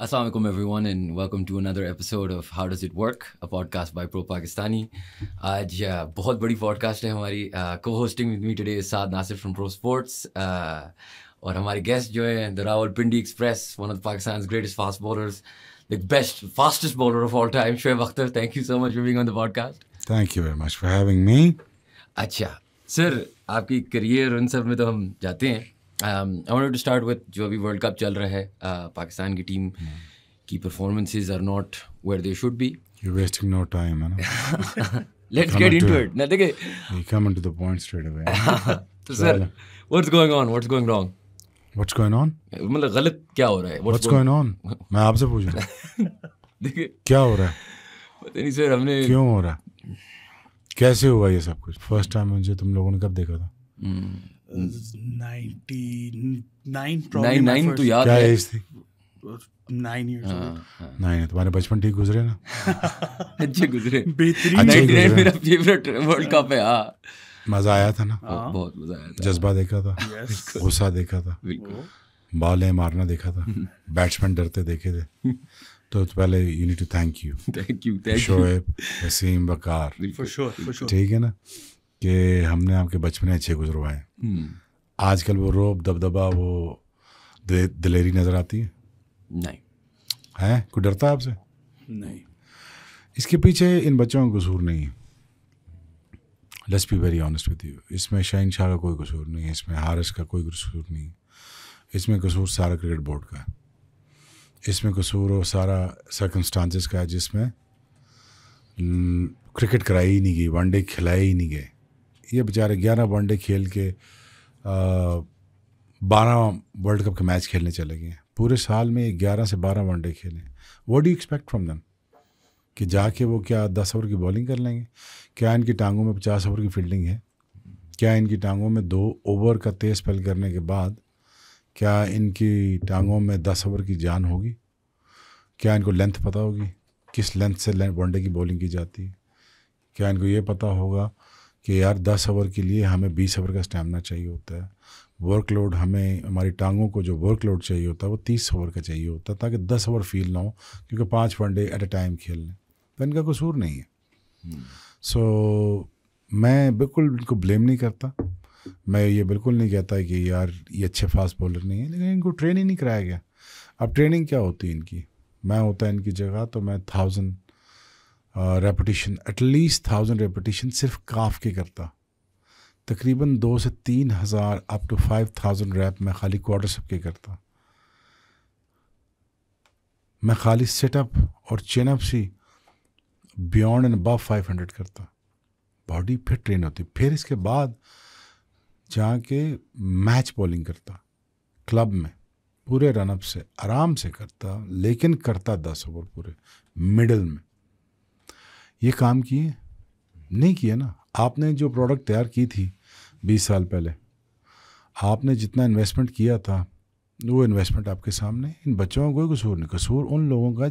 Assalamu alaikum everyone and welcome to another episode of How Does It Work, a podcast by Pro Pakistani. आज बहुत बड़ी podcast है हमारी. Co-hosting with me today is Saad Nasir from Pro Sports. और हमारे guest जो है the Rawalpindi Express, one of Pakistan's greatest fast bowlers, the fastest bowler of all time, Shoaib Akhtar. Thank you so much for being on the podcast. Thank you very much for having me. अच्छा sir, आपकी career उन सब में तो हम जाते हैं. I wanted to start with जो अभी वर्ल्ड कप चल रहा है, पाकिस्तान की टीम की performances are not where they should be. You're wasting no time, man. Let's get into it. ना देखिए. You come into the point straight away. तो sir, what's going on? What's going wrong? What's going on? मतलब गलत क्या हो रहा है? What's going on? मैं आपसे पूछ रहा हूँ. देखिए. क्या हो रहा है? पता नहीं सर, हमने. क्यों हो रहा है? कैसे हुआ ये सब कुछ? First time मुझे तुम लोगों ने कब देखा था? 99 probably. 99 तो याद क्या है. एज थी? 9 years old. नहीं, तुम्हारे बचपन ठीक गुजरे ना? अच्छे गुजरे. बेहतरीन. 99 मेरा फेवरेट वर्ल्ड कप है. हाँ, मजा आया था ना? बहुत मजा आया था. जज्बा देखा था, Yes. गुस्सा देखा था, बिल्कुल. बॉलें मारना देखा था, बैट्समैन डरते देखे थे. तो पहले you need to thank you Thank you. Shoaib, Wasim, Waqar. For sure. ठीक है ना कि हमने आपके बचपन अच्छे गुजरवाए. आजकल वो रोब दबदबा वो दिलेरी नजर आती है? नहीं. हैं? कोई डरता है आपसे? नहीं. इसके पीछे इन बच्चों का कसूर नहीं है. Let's be very honest with you. इसमें शाहीन शाह का कोई कसूर नहीं है, इसमें हारिस का कोई कसूर नहीं है. इसमें कसूर सारा क्रिकेट बोर्ड का है. इसमें कसूर वो सारा सर्कमस्टांसेस का है जिसमें क्रिकेट कराई ही नहीं गई, वनडे खिलाए ही नहीं गए. ये बेचारे 11 वनडे खेल के 12 वर्ल्ड कप के मैच खेलने चले गए. पूरे साल में 11 से 12 वनडे खेले. What do you expect from them? कि जाके वो क्या 10 ओवर की बॉलिंग कर लेंगे? क्या इनकी टांगों में 50 ओवर की फील्डिंग है? क्या इनकी टांगों में 2 ओवर का तेज स्पेल करने के बाद क्या इनकी टांगों में 10 ओवर की जान होगी? क्या इनको लेंथ पता होगी, किस लेंथ से वनडे की बॉलिंग की जाती है? क्या इनको ये पता होगा कि यार 10 ओवर के लिए हमें 20 ओवर का स्टैमिना चाहिए होता है? वर्कलोड हमें, हमारी टांगों को जो वर्कलोड चाहिए होता है वो 30 ओवर का चाहिए होता है ताकि 10 ओवर फील ना हो, क्योंकि 5 वनडे एट अ टाइम खेलने. तो इनका कसूर नहीं है. सो मैं बिल्कुल इनको ब्लेम नहीं करता. मैं ये बिल्कुल नहीं कहता कि यार ये अच्छे फास्ट बॉलर नहीं है, लेकिन इनको ट्रेनिंग नहीं कराया गया. अब ट्रेनिंग क्या होती है इनकी? मैं होता इनकी जगह तो मैं 1000 रेपिटेशन, एटलीस्ट 1000 रेपिटेशन सिर्फ काफ के करता. तकरीबन 2 से 3 हज़ार अप टू 5000 रैप मैं खाली क्वार्टर सब के करता. मैं खाली सेटअप और chin up see beyond and above 500 करता. बॉडी फिर ट्रेन होती. फिर इसके बाद जाके मैच बॉलिंग करता क्लब में, पूरे रनअप से आराम से करता, लेकिन करता 10 ओवर पूरे मिडल में. ये काम किए नहीं किया ना. आपने जो प्रोडक्ट तैयार की थी 20 साल पहले, आपने जितना इन्वेस्टमेंट किया था वो इन्वेस्टमेंट आपके सामने. इन बच्चों का कोई कसूर नहीं. कसूर उन लोगों का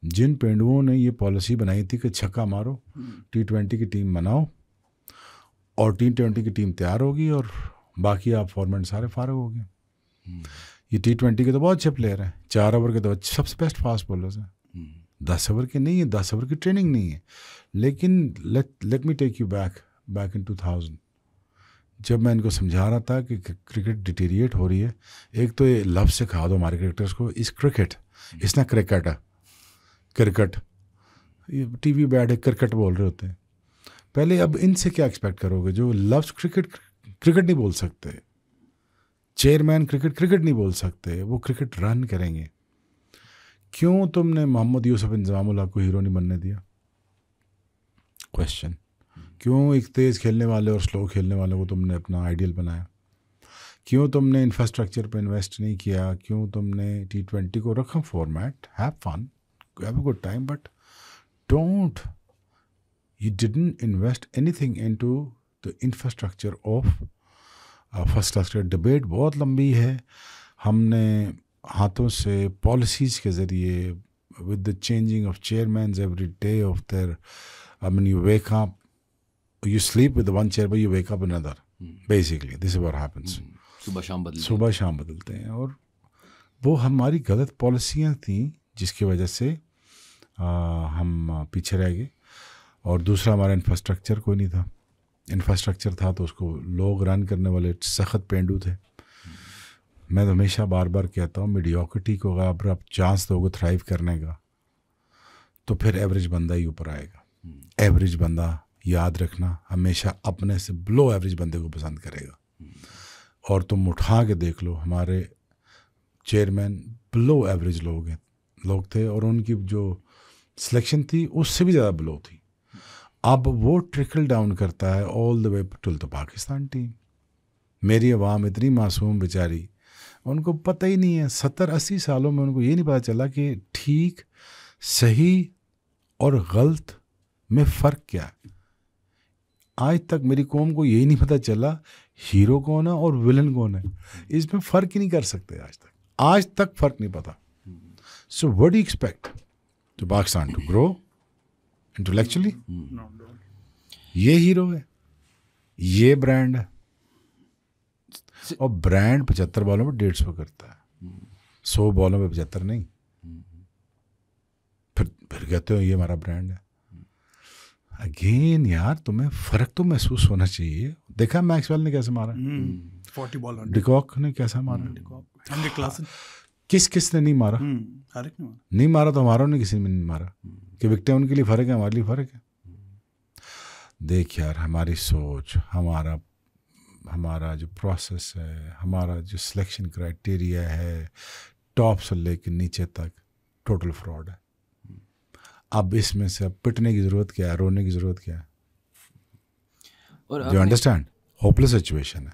जिन पेंडुओं ने ये पॉलिसी बनाई थी कि छक्का मारो, T20 की टीम बनाओ और T20 की टीम तैयार होगी और बाकी आप फॉर्मेट सारे फारग हो गए. ये T20 के तो बहुत अच्छे प्लेयर हैं, 4 ओवर के तो सबसे बेस्ट फास्ट बॉलर्स हैं. 10 ओवर के नहीं है, 10 ओवर की ट्रेनिंग नहीं है. लेकिन let me take you back in 2000, जब मैं इनको समझा रहा था कि क्रिकेट डिटेरिएट हो रही है. एक तो ये लफ्ज़ सिखा दो हमारे क्रिकेटर्स को, इस क्रिकेट, इस ना क्रिकेट है. क्रिकेट ये टीवी बैठ है, क्रिकेट बोल रहे होते हैं पहले. अब इनसे क्या एक्सपेक्ट करोगे जो लफ्ज़ क्रिकेट नहीं बोल सकते? चेयरमैन क्रिकेट नहीं बोल सकते, वो क्रिकेट रन करेंगे. क्यों तुमने मोहम्मद यूसुफ इंतजामुल हक को हीरो नहीं बनने दिया? क्वेश्चन. क्यों एक तेज़ खेलने वाले और स्लो खेलने वाले को तुमने अपना आइडियल बनाया? क्यों तुमने इंफ्रास्ट्रक्चर पे इन्वेस्ट नहीं किया? क्यों तुमने T20 को रखा format, have fun, have a good time, but don't, you didn't invest anything into the infrastructure of first class cricket. Debate बहुत लंबी है. हमने हाथों से पॉलिसीज़ के ज़रिए with the changing of chairmans every day of their, I mean, you wake up, you sleep with the one chair but you wake up another. Basically this is what happens. सुबह शाम बदलते बदलते हैं. और वो हमारी गलत पॉलिसियाँ थी जिसकी वजह से हम पीछे रह गए। और दूसरा, हमारा इंफ्रास्ट्रक्चर कोई नहीं था। इंफ्रास्ट्रक्चर था तो उसको लोग रन करने वाले सख्त पेंडू थे। मैं तो हमेशा बार बार कहता हूँ, मीडियोक्रिटी को अगर आप चांस दोगे थ्राइव करने का तो फिर एवरेज बंदा ही ऊपर आएगा। एवरेज बंदा, याद रखना, हमेशा अपने से बिलो एवरेज बंदे को पसंद करेगा। और तुम उठा के देख लो, हमारे चेयरमैन बिलो एवरेज लोग थे और उनकी जो सिलेक्शन थी उससे भी ज़्यादा बिलो थी। अब वो ट्रिकल डाउन करता है all the way to the Pakistan team. मेरी आवाम इतनी मासूम बेचारी, उनको पता ही नहीं है, 70-80 सालों में उनको ये नहीं पता चला कि ठीक, सही और गलत में फ़र्क क्या है। आज तक मेरी कौम को यही नहीं पता चला हीरो कौन है और विलन कौन है। इसमें फ़र्क ही नहीं कर सकते आज तक फ़र्क नहीं पता। So what do you expect to Pakistan to grow intellectually? ये हीरो है, ये ब्रांड है, और ब्रांड 75 बॉलों पे 150 करता है, 100 बॉलों पे 75 नहीं। फिर कहते हो ये हमारा ब्रांड है। अगेन यार, तुम्हें फर्क तो महसूस होना चाहिए। देखा मैक्सवेल ने कैसे मारा, 40 बॉल, डिकॉक ने कैसा मारा, किस ने नहीं मारा, हर एक ने मारा। नहीं मारा तो हमारा ने किसी ने नहीं मारा। कि विकेटें उनके लिए फ़र्क है, हमारे लिए फ़र्क है। देख यार, हमारी सोच, हमारा जो प्रोसेस है, हमारा जो सिलेक्शन क्राइटेरिया है, टॉप से लेकर नीचे तक टोटल फ्रॉड है। अब इसमें से अब पिटने की ज़रूरत क्या है, रोने की ज़रूरत क्या है? जो अंडरस्टैंड, होपलेस सिचुएशन है।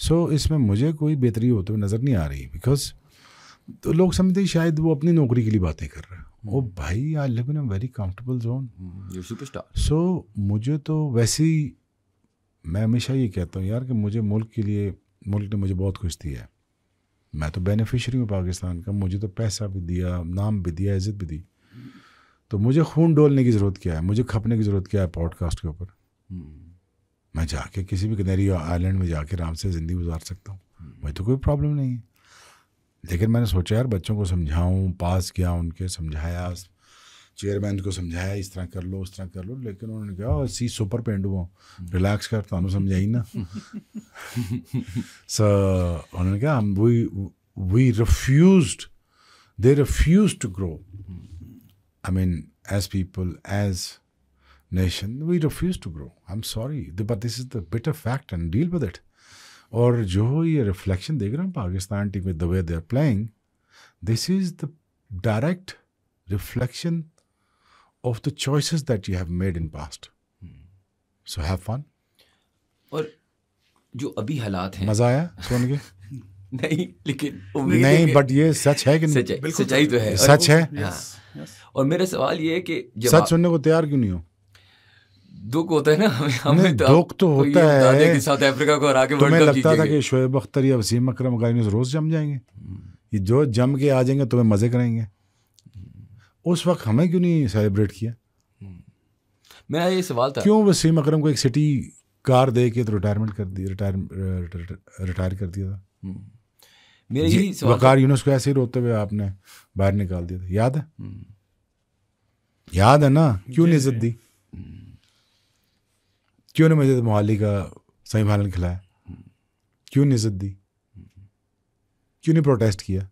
सो इसमें मुझे कोई बेहतरी होते हुए नज़र नहीं आ रही। बिकॉज तो लोग समझते हैं शायद वो अपनी नौकरी के लिए बातें कर रहे हैं। ओ भाई, I live in a very comfortable zone, you superstar. So मुझे तो वैसे ही, मैं हमेशा ये कहता हूँ यार कि मुझे मुल्क ने मुझे बहुत कुछ दिया है। मैं तो बेनिफिशियरी हूँ पाकिस्तान का। मुझे तो पैसा भी दिया, नाम भी दिया, इज़्ज़त भी दी। तो मुझे खून डोलने की ज़रूरत क्या है, मुझे खपने की ज़रूरत क्या है पॉडकास्ट के ऊपर? मैं जाके किसी भी कनेरी आइलैंड में जाके आराम से ज़िंदगी गुजार सकता हूँ, मुझे तो कोई प्रॉब्लम नहीं है। लेकिन मैंने सोचा यार बच्चों को समझाऊँ, पास गया, उनके समझाया, चेयरमैन को समझाया इस तरह कर लो, उस तरह कर लो। लेकिन उन्होंने कहा सी सुपर पेंडू हो, रिलैक्स कर, तो समझाई ना। सो उन्होंने कहा we refused, they refuse to grow. I mean, as people, as nation, we refuse to grow. I'm sorry, but this is the bitter fact and deal with it. और जो ये रिफ्लेक्शन देख रहे हैं पाकिस्तान टीम में, the way they are playing, this is the direct reflection of the choices that you have made in past. So have fun. और जो अभी हालात हैं, मजा आया सुन के? नहीं, लेकिन नहीं, बट ये सच है कि नहीं? सच्चाई तो है, सच है। और मेरा सवाल ये है कि सच सुनने को तैयार क्यों नहीं हो? दुख होता है ना हमें दुख तो होता है कि साउथ अफ्रीका को हरा के तुम्हें वर्ल्ड कप लगता था जीतेंगे। कि शोएब अख्तर या वसीम अकरम गाइस रोज जम जाएंगे, ये जो जम के आ जाएंगे तुम्हें मजे कराएंगे। उस वक्त हमें क्यों नहीं सेलिब्रेट किया? मेरा ये सवाल था, क्यों वसीम अकरम को एक सिटी कार दे के तो रिटायरमेंट कर दी, रिटायर कर दिया था? मेरा यही सवाल वकार यूनुस को ऐसे ही रोते हुए आपने बाहर निकाल दिया था, याद है? याद है ना? क्यों नहीं इज्जत दी? क्यों नहीं मुझे मोहाली का सेमीफाइनल खिलाया? क्यों नहीं इज्जत दी? क्यों नहीं प्रोटेस्ट किया?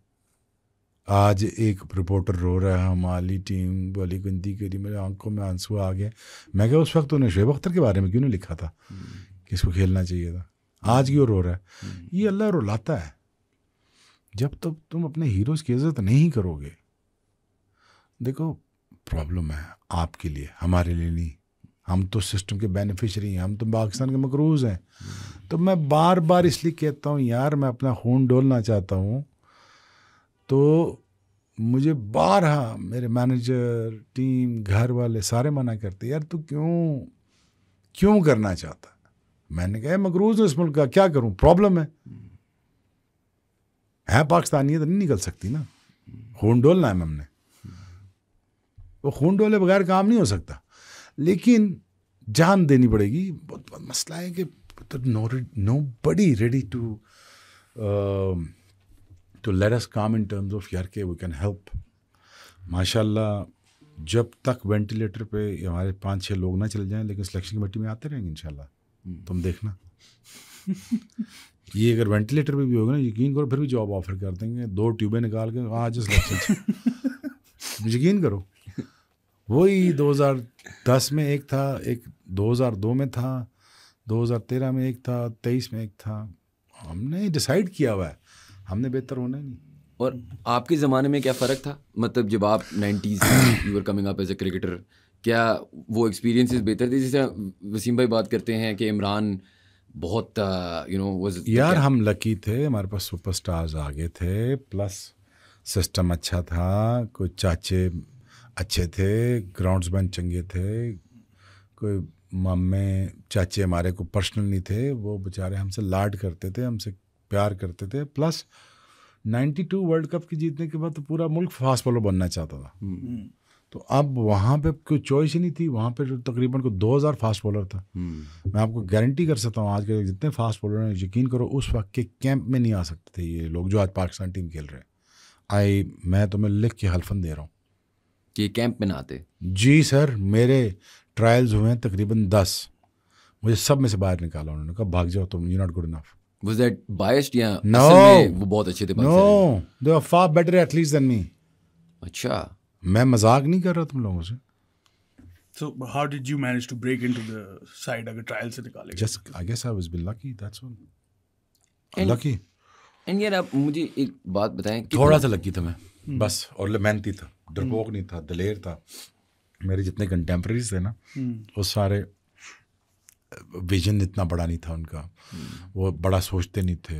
आज एक रिपोर्टर रो रहा है, हमारी टीम वाली गंदी करी, मेरे आंखों में आंसू आ गए। मैं क्या उस वक्त उन्हें शोएब अख्तर के बारे में क्यों नहीं लिखा था कि इसको खेलना चाहिए था? आज क्यों रो रहा है? ये अल्लाह रुलाता है। जब तक तुम अपने हीरोज़ की इज्जत नहीं करोगे, देखो प्रॉब्लम है आपके लिए, हमारे लिए नहीं। हम तो सिस्टम के बेनिफिशरी हैं, हम तो पाकिस्तान के मकरूज़ हैं। तो मैं बार बार इसलिए कहता हूँ यार, मैं अपना खून डोलना चाहता हूँ। तो मुझे बारहा मेरे मैनेजर, टीम, घर वाले सारे मना करते, यार तू क्यों करना चाहता? मैंने कहा मकरूज़ इस मुल्क का, क्या करूँ, प्रॉब्लम है पाकिस्तानी तो नहीं निकल सकती ना। खून डोलना है हमने, वो खून डोले बगैर काम नहीं हो सकता, लेकिन जान देनी पड़ेगी। बहुत मसला है कि नो बडी रेडी टू तो let us come in terms of यार के वी कैन हेल्प. माशाल्लाह जब तक वेंटिलेटर पे हमारे 5-6 लोग ना चले जाएं, लेकिन सिलेक्शन कमेटी में आते रहेंगे इंशाल्लाह. तुम देखना. ये अगर वेंटिलेटर पे भी होगा ना, यकीन करो फिर भी जॉब ऑफर कर देंगे. 2 ट्यूबें निकाल के आज सिलेक्शन. यकीन करो. वही 2010 में एक था, एक 2002 में था, 2013 में एक था, 23 में एक था. हमने डिसाइड किया हुआ है, हमने बेहतर होना ही नहीं. और आपके ज़माने में क्या फ़र्क था? मतलब जब आप 90s में you were coming up as a cricketer, क्या वो एक्सपीरियंसेस बेहतर थे? जैसे वसीम भाई बात करते हैं कि इमरान बहुत वाज यार हम लकी थे, हमारे पास सुपरस्टार्स आ गए थे, प्लस सिस्टम अच्छा था, कोई चाचे अच्छे थे, ग्राउंड्समैन चंगे थे, कोई मामे चाचे हमारे को पर्सनल नहीं थे, वो बेचारे हमसे लाड करते थे, हमसे प्यार करते थे. प्लस 92 वर्ल्ड कप की जीतने के बाद तो पूरा मुल्क फास्ट बॉलर बनना चाहता था. तो अब वहाँ पे कोई चॉइस ही नहीं थी. वहाँ पे तकरीबन को 2000 फास्ट बॉलर था. मैं आपको गारंटी कर सकता हूँ आज के जितने फास्ट बॉलर हैं, यकीन करो उस वक्त के कैंप में नहीं आ सकते थे ये लोग जो आज पाकिस्तान टीम खेल रहे हैं. मैं तुम्हें लिख के हल्फन दे रहा हूँ कि कैंप में ना आते. जी सर, मेरे ट्रायल्स हुए हैं तकरीबन 10, मुझे सब में से बाहर निकाला उन्होंने. कहा भाग जाओ तुम, you not good enough. Was that biased या No. असल में वो बहुत अच्छे थे? No, they were far better athletes than me. अच्छा. मैं मजाक नहीं कर रहा तुम लोगों से. So how did you manage to break into the side अगर ट्रायल से निकाले? Just I guess I was been lucky, that's all. And- Lucky. And यार आप मुझे एक बात बताएं कि थोड़ा सा लकी था मैं बस, और मेहनती था, डरपोक नहीं था, दलेर था. मेरे जितने कंटेम्प्रेरीज थे ना, वो सारे विजन इतना बड़ा नहीं था उनका. वो बड़ा सोचते नहीं थे,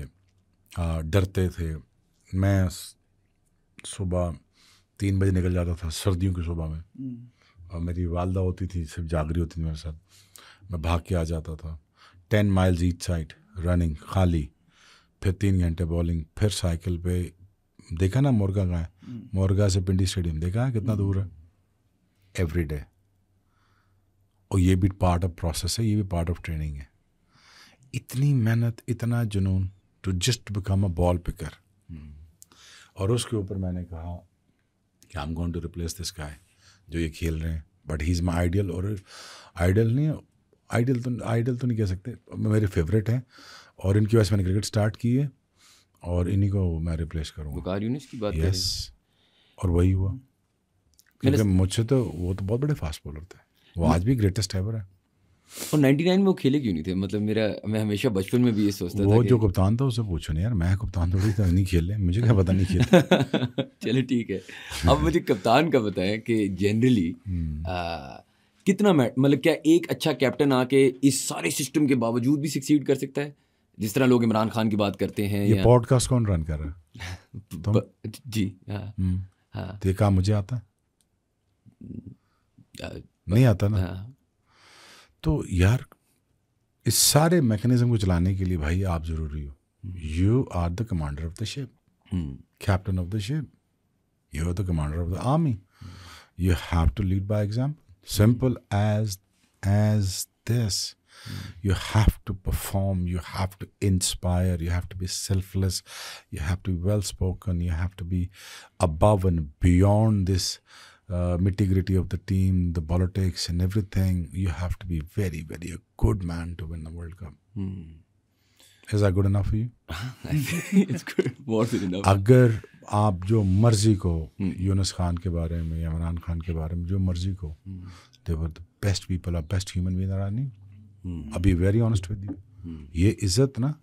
डरते थे. मैं सुबह 3 बजे निकल जाता था सर्दियों की सुबह में, और मेरी वालदा होती थी, सिर्फ जागरी होती थी मेरे साथ. मैं भाग के आ जाता था 10 माइल्स ईच साइड रनिंग खाली, फिर 3 घंटे बॉलिंग, फिर साइकिल पे. देखा ना मुर्गा कहाँ है? मुर्गा से पिंडी स्टेडियम देखा है कितना दूर है? Every day. और ये भी पार्ट ऑफ प्रोसेस है, ये भी पार्ट ऑफ ट्रेनिंग है. इतनी मेहनत, इतना जुनून to just become a ball picker. और उसके ऊपर मैंने कहा कि I am going to replace this guy जो ये खेल रहे हैं, but he is my ideal. और आइडियल नहीं, आइडियल तो नहीं कह सकते, मेरे फेवरेट हैं, और इनकी वजह से मैंने क्रिकेट स्टार्ट की है, और इन्हीं को मैं रिप्लेस करूँगा. वकार यूनिस की बात यस, और वही हुआ. क्योंकि मुझसे तो वो तो बहुत बड़े फास्ट बॉलर थे, वो आज भी ग्रेटेस्ट एवर है. और 99 में वो खेले क्यों नहीं थे? मतलब मैं हमेशा बचपन में भी ये सोचता था वो कि जो कप्तान था उससे पूछो नहीं यार, मैं कप्तान थोड़ी था, नहीं खेले, मुझे क्या पता नहीं खेले. चलो ठीक है. अब मुझे कप्तान का बताएं कि जनरली कितना मतलब क्या एक अच्छा कैप्टन आके इस सारे सिस्टम के बावजूद भी सक्सीड कर सकता है? जिस तरह लोग इमरान खान की बात करते हैं. ये पॉडकास्ट कौन रन कर रहा है? जी हाँ. हाँ. तो ये काम मुझे आता है? नहीं आता ना. तो यार इस सारे मैकेनिज्म को चलाने के लिए भाई आप जरूरी हो. You are the commander of the ship, captain of the ship, you are the commander of the army. You have to lead by example. Simple as this. You have to perform, you have to inspire, you have to be selfless, you have to be well spoken, you have to be above and beyond this nitty-gritty of the team, the politics and everything. You have to be very, very a good man to win the World Cup. Is that good enough for you? It's good. More than enough. अगर आप जो मर्जी को यूनुस खान के बारे में, इमरान खान के बारे में जो मर्जी को, they were the best people or best human beings that I knew. I'll be very honest with you. ये इज्जत ना,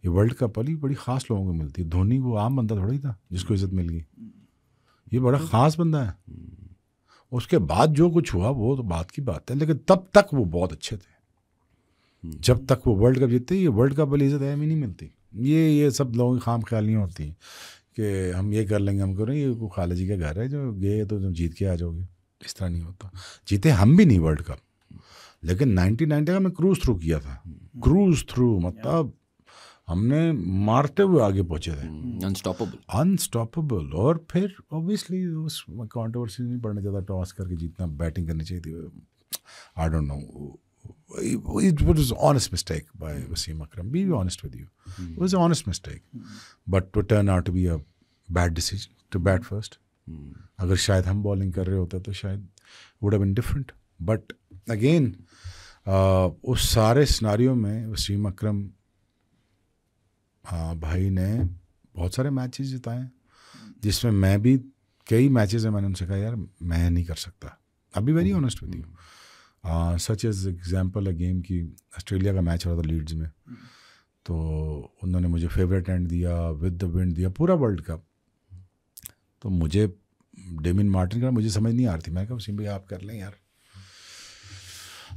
ये वर्ल्ड कप वाली बड़ी ख़ास लोगों को मिलती है. धोनी वो आम बंदा थोड़ा ही था जिसको इज्जत मिल गई. ये बड़ा ख़ास बंदा है. उसके बाद जो कुछ हुआ वो तो बात की बात है, लेकिन तब तक वो बहुत अच्छे थे. जब तक वो वर्ल्ड कप जीतते, ये वर्ल्ड कप वाली इज्जत अहम ही नहीं मिलती. ये सब लोगों की खाम ख्यालियाँ होती हैं कि हम ये कर लेंगे, हम करें, ये खाला जी का घर है, जो गए तो तुम जीत के आ जाओगे. इस तरह नहीं होता. जीते हम भी नहीं वर्ल्ड कप, लेकिन 1990 का मैं क्रूज थ्रू किया था. क्रूज थ्रू मतलब हमने मारते हुए आगे पहुंचे थे. अनस्टॉपेबल. और फिर ऑब्वियसली उस कंट्रोवर्सी नहीं पड़ना चाहता, टॉस करके जीतना, बैटिंग करनी चाहिए थी. I don't know it was an honest mistake by Wasim Akram. Be honest with you. It was an honest mistake. But it turned out to be a bad decision to bat first. अगर शायद हम bowling कर रहे होते तो शायद would have been different. But again, उस सारे सिनारियों में वसीम अकरम भाई ने बहुत सारे मैचेस जिताए, जिसमें मैं भी कई मैचेस हैं मैंने उनसे कहा यार मैं नहीं कर सकता. I'll be very honest with you. Such as example है गेम की, ऑस्ट्रेलिया का मैच हो रहा था लीड्स में, तो उन्होंने मुझे फेवरेट एंड दिया, विद द विंड दिया, पूरा वर्ल्ड कप. तो मुझे डेमिन मार्टिन का मुझे समझ नहीं आ रही थी. मैं कहा वसीम भाई आप कर लें यार.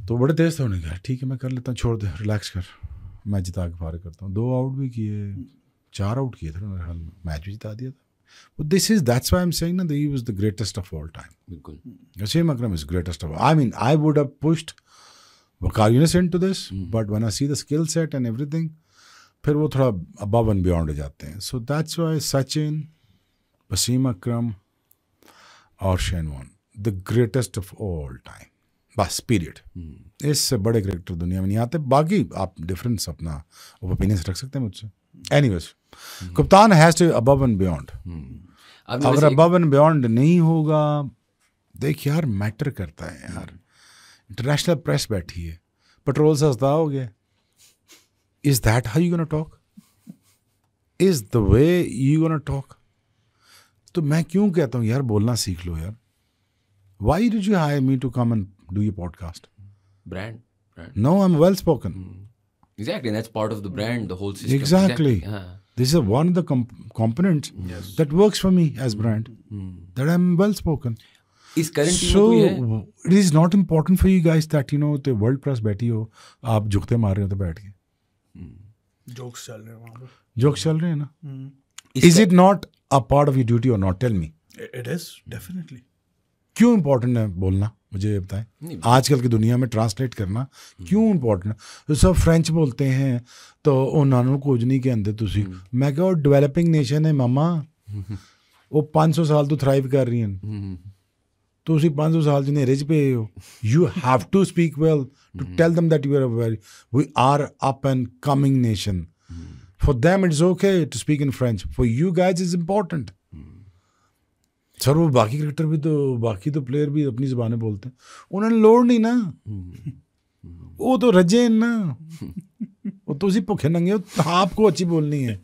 तो बड़े तेज थे, उन्होंने कहा ठीक है मैं कर लेता हूँ, छोड़ दे, रिलैक्स कर, मैं जिता के फारिग करता हूँ. 2 आउट भी किए, 4 आउट किए थे मेरे ख्याल में, मैच भी जिता दिया था. But that's why I'm saying that he was the greatest of all time. बिल्कुल. Wasim Akram is greatest of all. I mean, I would have pushed Waqar Younis into this, but when I see the skill set and everything, फिर वो थोड़ा above and beyond हो जाते हैं. So that's why Sachin, Wasim Akram और Shane Warne, the greatest of all time. बस period. इससे बड़े क्रिकेटर दुनिया में नहीं आते. बाकी आप डिफरेंस अपना ओपिनियंस रख सकते हैं मुझसे. Anyways, कप्तान has to above and beyond. अगर अबव एंड बियॉन्ड नहीं होगा, देख यार मैटर करता है यार. इंटरनेशनल प्रेस बैठी है, पेट्रोल सस्ता हो गया. Is that how you gonna talk? Is the way you gonna talk? तो मैं क्यों कहता हूँ यार बोलना सीख लो यार. Why did you hire me to come and do your podcast? Brand. No, I am well spoken. Exactly, and that's part of the brand, the whole system. Exactly. This is one of the components that works for me as brand. That I'm well spoken. इस current team So में कोई है? it is not important for you guys that the world press बैठी हो, आप जुगते मार रहे हो तो बैठ के. Jokes चल रहे हैं वहाँ पर. Jokes चल रहे हैं ना. Is it not a part of your duty or not? Tell me. It is definitely. क्यों इम्पोर्टेंट है बोलना, मुझे ये बताएं. आजकल की दुनिया में ट्रांसलेट करना क्यों इम्पोर्टेंट है? तो सब फ्रेंच बोलते हैं तो उन्होंने कुछ नहीं कहते तुसी. मैं कहा डेवलपिंग नेशन है मामा, वो 500 साल तो थ्राइव कर रही हैं, तुसी 500 साल जिन्हें रिज पे हो. You have to speak well to tell them that you are very, we are up and coming nation. For them it's okay to speak in French, for you guys is important. Sir वो बाकी cricketer भी तो, बाकी तो player भी अपनी ज़बानें बोलते हैं, उन्होंने लोड नहीं ना. वो तो रजे ना, वो तो उसी भुखे नंगे हो. तो आपको अच्छी बोलनी है,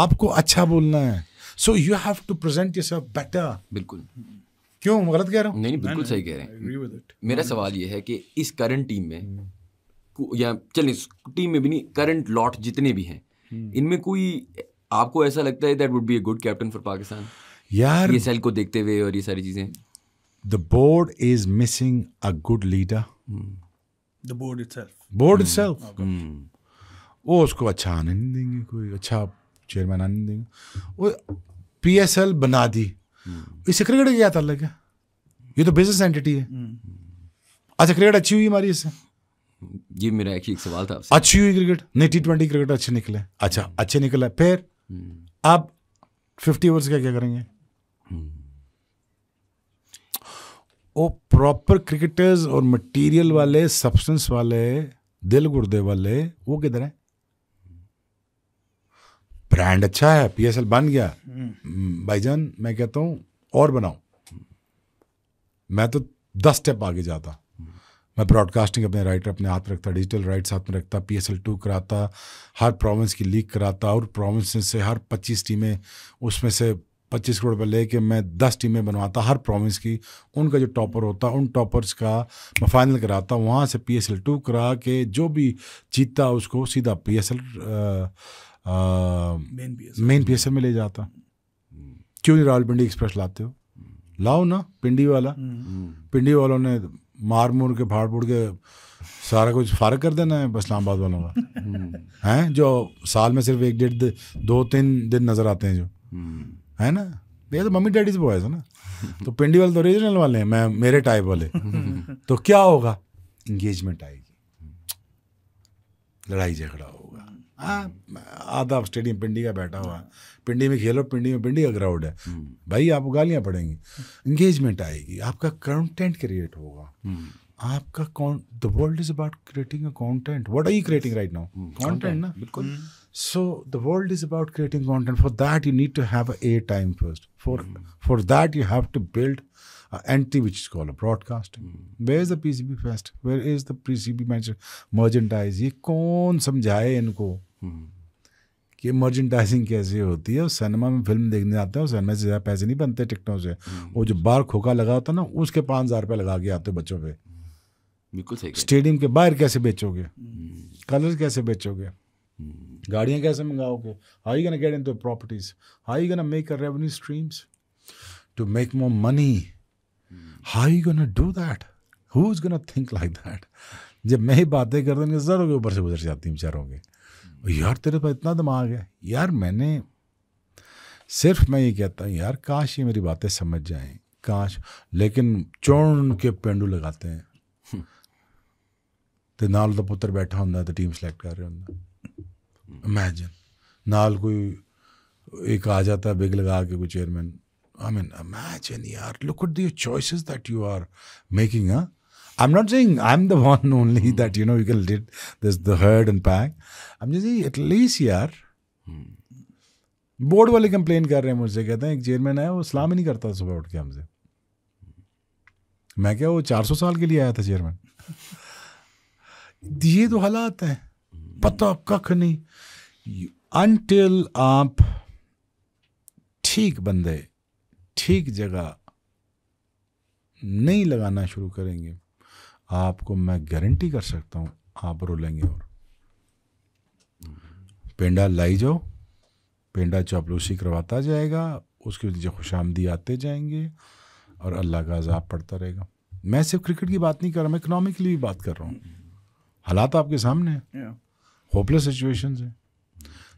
आपको अच्छा बोलना है. So you have to present yourself better. बिल्कुल. क्यों गलत कह रहा हूँ? नहीं बिल्कुल सही कह रहे हैं. Agree with it. मेरा सवाल ये है कि इस करंट टीम में या चलिए टीम में भी नहीं, करंट लॉट जितने भी हैं, इनमें कोई आपको ऐसा लगता है that would be a good captain for Pakistan? यार ये सेल को देखते हुए और ये सारी चीजें. The board is missing a good leader. The board itself. Board itself, वो उसको अच्छा आने नहीं देंगे, कोई अच्छा चेयरमैन आने नहीं देंगे. वो PSL बना दी, इससे क्रिकेट क्या ताल्लुक है? ये तो बिजनेस एंटिटी है. अच्छा क्रिकेट अच्छी हुई हमारी इससे? ये मेरा एक्चुअली एक सवाल था आपसे. अच्छी हुई क्रिकेट नहीं, T20 क्रिकेट अच्छे निकले. अच्छा अच्छे निकले, फिर अब 50 ओवर्स का क्या करेंगे? वो प्रॉपर क्रिकेटर्स और मटेरियल वाले, सब्सटेंस वाले, दिल गुर्दे वाले, वो किधर है? ब्रांड अच्छा है, PSL बन गया, भाईजान मैं कहता हूँ और बनाओ. मैं तो 10 स्टेप आगे जाता. मैं ब्रॉडकास्टिंग अपने राइटर अपने हाथ में रखता, डिजिटल राइट्स हाथ में रखता, PSL 2 कराता, हर प्रोविंस की लीग कराता, और प्रोविंस से हर 25 टीमें, उसमें से 25 करोड़ रुपये लेके मैं 10 टीमें बनवाता हर प्रोविंस की. उनका जो टॉपर होता, उन टॉपर्स का मैं फाइनल कराता, वहाँ से PSL 2 करा के जो भी जीतता उसको सीधा PSL मेन PSL में ले जाता. क्यों नहीं रावलपिंडी एक्सप्रेस लाते हो? लाओ ना. पिंडी वालों ने मार मूर के फाड़ फूड़ के सारा कुछ फारग कर देना है इस्लामाबाद वालों का. हैं जो साल में सिर्फ 1-2-3 दिन नजर आते हैं जो है ना, ये तो मम्मी डैडी से बॉयज है ना. तो पिंडी वाले तो ओरिजिनल वाले हैं, मैं मेरे टाइप वाले. तो क्या होगा? इंगेजमेंट आएगी, लड़ाई झगड़ा होगा. आधा स्टेडियम पिंडी का बैठा हुआ, पिंडी में खेलो, पिंडी का ग्राउंड है भाई, आपको गालियाँ पड़ेंगी. इंगेजमेंट आएगी, आपका कंटेंट क्रिएट होगा, आपका the world is about creating a content. What are you creating right now? Content ना. बिल्कुल. So the world is about creating content. For that you need to have a time first. For that you have to build an entity which is called a broadcasting. Where is the PCB Fest? Where is the PCB merchandise? ये कौन समझाए इनको कि merchandising कैसे होती है? Cinema में film देखने आते हैं, सिनेमा से ज़्यादा पैसे नहीं बनते टिकटों से. वो जो बाहर खोखा लगा होता है ना, उसके 5,000 रुपये लगा के आते बच्चों पे. बिल्कुल सही. स्टेडियम के बाहर कैसे बेचोगे? कलर कैसे बेचोगे? गाड़ियाँ कैसे मंगाओगे? How are you going to get into properties? How are you going to make a revenue streams to make more money? How are you going to do that? Who's going to think like that? जब मैं ही बातें करता हूँ ज़रूर के ऊपर से गुजर जाती हूँ बेचारों के. यार तेरे पास इतना दिमाग है यार. मैं ये कहता हूँ यार काश ये मेरी बातें समझ जाएं, काश. लेकिन चौन के पेंडू लगाते हैं तो नाल दा पुत्र बैठा होंदा ते टीम सेलेक्ट कर रहे होंदा. इमेजिन नाल कोई एक आ जाता है बिग लगा के कोई चेयरमैन. आई मीन इमेजिन यार, look at the choices that you are making. I'm not saying I'm the one only that you can lead this the herd and pack. I'm just saying at least यार. Board वाले complain कर रहे हैं मुझसे, कहते हैं एक chairman है वो सलाम ही नहीं करता सुबह उठ के हमसे. मैं क्या वो 400 साल के लिए आया था चेयरमैन? ये तो हालात हैं. पता कख नहीं. अनटिल आप ठीक बंदे ठीक जगह नहीं लगाना शुरू करेंगे, आपको मैं गारंटी कर सकता हूँ आप रोलेंगे. और पेंडा लाई जाओ, पेंडा चापलूसी करवाता जाएगा, उसके जो खुशामदी आते जाएंगे और अल्लाह का अज़ाब पड़ता रहेगा. मैं सिर्फ क्रिकेट की बात नहीं कर रहा, मैं इकोनॉमिकली भी बात कर रहा हूँ. हालात आपके सामने हैं, होपलेस सिचुएशंस हैं.